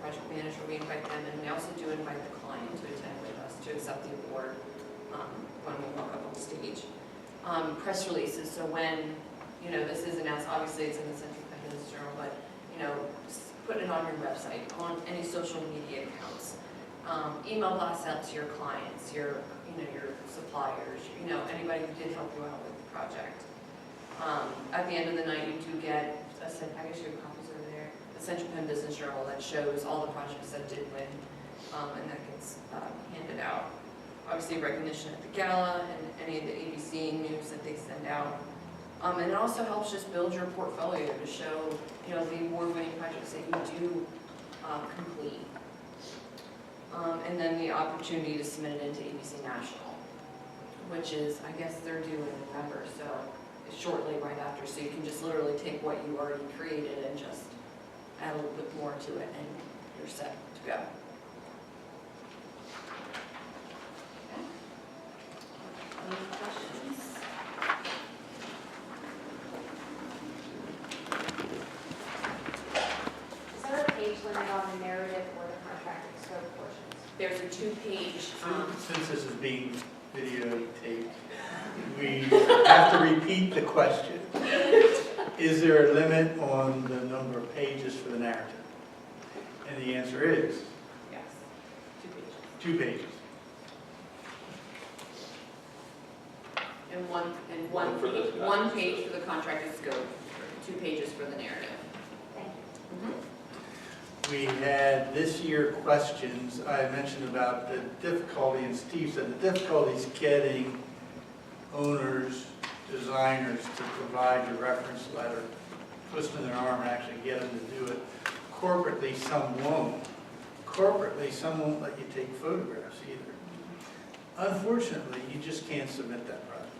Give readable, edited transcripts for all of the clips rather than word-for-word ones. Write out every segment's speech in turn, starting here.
project manager, we invite them, and we also do invite the client to attend with us to accept the award when we walk up on stage. Press releases, so when, you know, this is announced, obviously it's in the Central Business Journal, but, you know, put it on your website, on any social media accounts. Email blasts out to your clients, your suppliers, anybody who did help you out with the project. At the end of the night, you do get, I guess you have copies over there, the Central Penn Business Journal that shows all the projects that did win, and that gets handed out. Obviously, recognition at the gala and any of the ABC news that they send out. And it also helps just build your portfolio to show, the award-winning projects that you do complete. And then the opportunity to submit it into ABC National, which is, I guess they're due in November, so it's shortly right after. So you can just literally take what you already created and just add a little bit more to it, and you're set to go. Any questions? Is there a page limit on the narrative or the contracting scope portions? There's a 2-page. Since this is being videotaped, we have to repeat the question. Is there a limit on the number of pages for the narrative? And the answer is? Yes, 2 pages. 2 pages. And one for the one page for the contracted scope, 2 pages for the narrative. Thank you. Mm-hmm. We had this year questions. I mentioned about the difficulty, and Steve said the difficulty is getting owners, designers to provide your reference letter, twist in their arm and actually get them to do it. Corporately, some won't. Corporately, some won't let you take photographs either. Unfortunately, you just can't submit that project.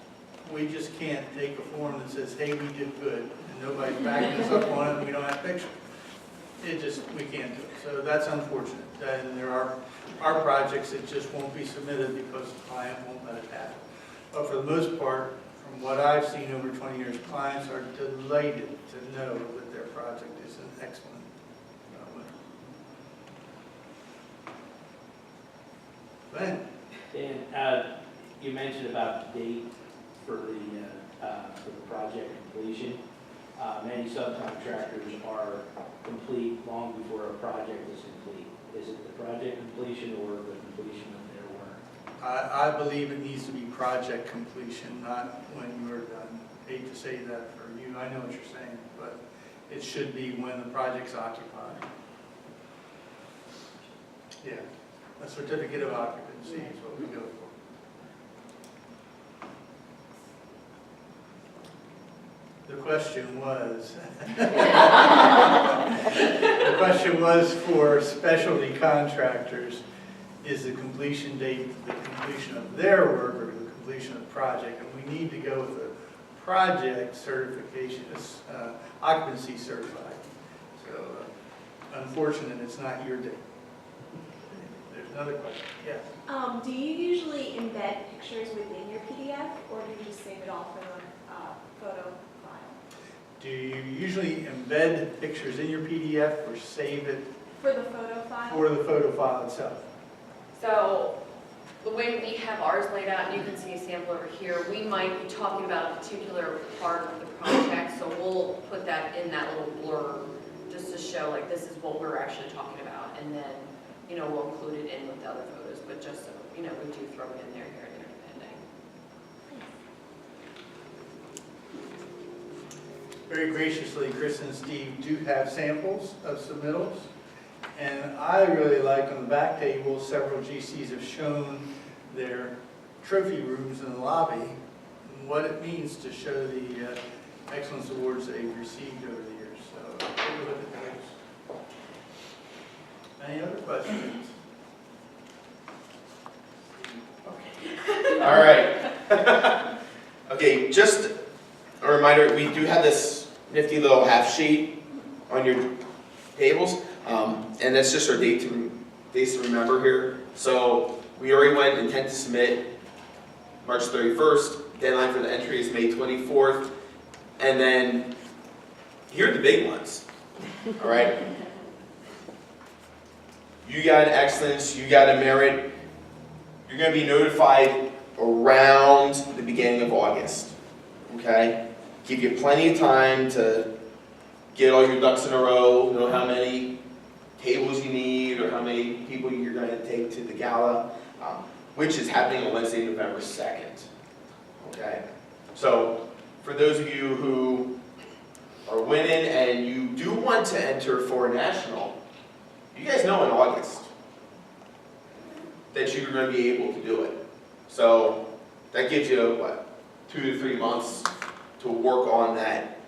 We just can't take a form that says, hey, we did good, and nobody's backing us up on it, and we don't have pictures. We can't do it. So that's unfortunate. And there are projects that just won't be submitted because the client won't let it happen. But for the most part, from what I've seen over 20 years, clients are delighted to know that their project is an excellent winner. Ben? Dan, you mentioned about the date for the project completion. Many subcontractors are complete long before a project is complete. Is it the project completion or the completion of their work? I believe it needs to be project completion, not when you're done. Hate to say that for you, I know what you're saying, but it should be when the project's occupied. Yeah, a certificate of occupancy is what we go for. The question was for specialty contractors, is the completion date the completion of their work or the completion of the project? And we need to go with a project certification, occupancy certified. So unfortunate it's not your date. There's another question. Yes. Do you usually embed pictures within your PDF, or do you just save it all for the photo file? Do you usually embed pictures in your PDF or save it For the photo file? for the photo file itself? So the way we have ours laid out, and you can see a sample over here, we might be talking about a particular part of the project, so we'll put that in that little blurb just to show like this is what we're actually talking about, and then we'll include it in with the other photos, but just so we do throw it in there here and there depending. Very graciously, Chris and Steve do have samples of submittals. And I really like on the back table, several GCs have shown their trophy rooms in the lobby and what it means to show the excellence awards they've received over the years. So take a look at those. Any other questions? All right. Okay, just a reminder, we do have this nifty little half sheet on your tables, and that's just our dates to remember here. So we already went intent to submit March 31st, deadline for the entry is May 24th, and then here are the big ones, all right? you got an excellence, you got a merit, you're gonna be notified around the beginning of August, okay? Give you plenty of time to get all your ducks in a row, know how many tables you need, or how many people you're gonna take to the gala, which is happening on Wednesday, November 2nd, okay? So, for those of you who are winning and you do want to enter for a national, you guys know in August that you're going to be able to do it. So that gives you, what, 2 to 3 months to work on that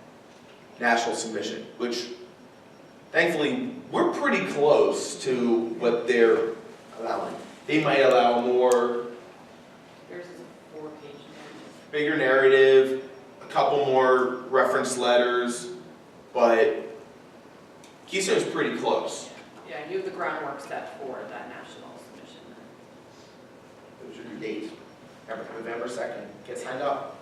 national submission, which thankfully we're pretty close to what they're allowing. They might allow more, Yours is a 4-page narrative. bigger narrative, a couple more reference letters, but Keystone's pretty close. Yeah, you have the groundwork set for that national submission. Those are your dates. November 2nd. Get signed up.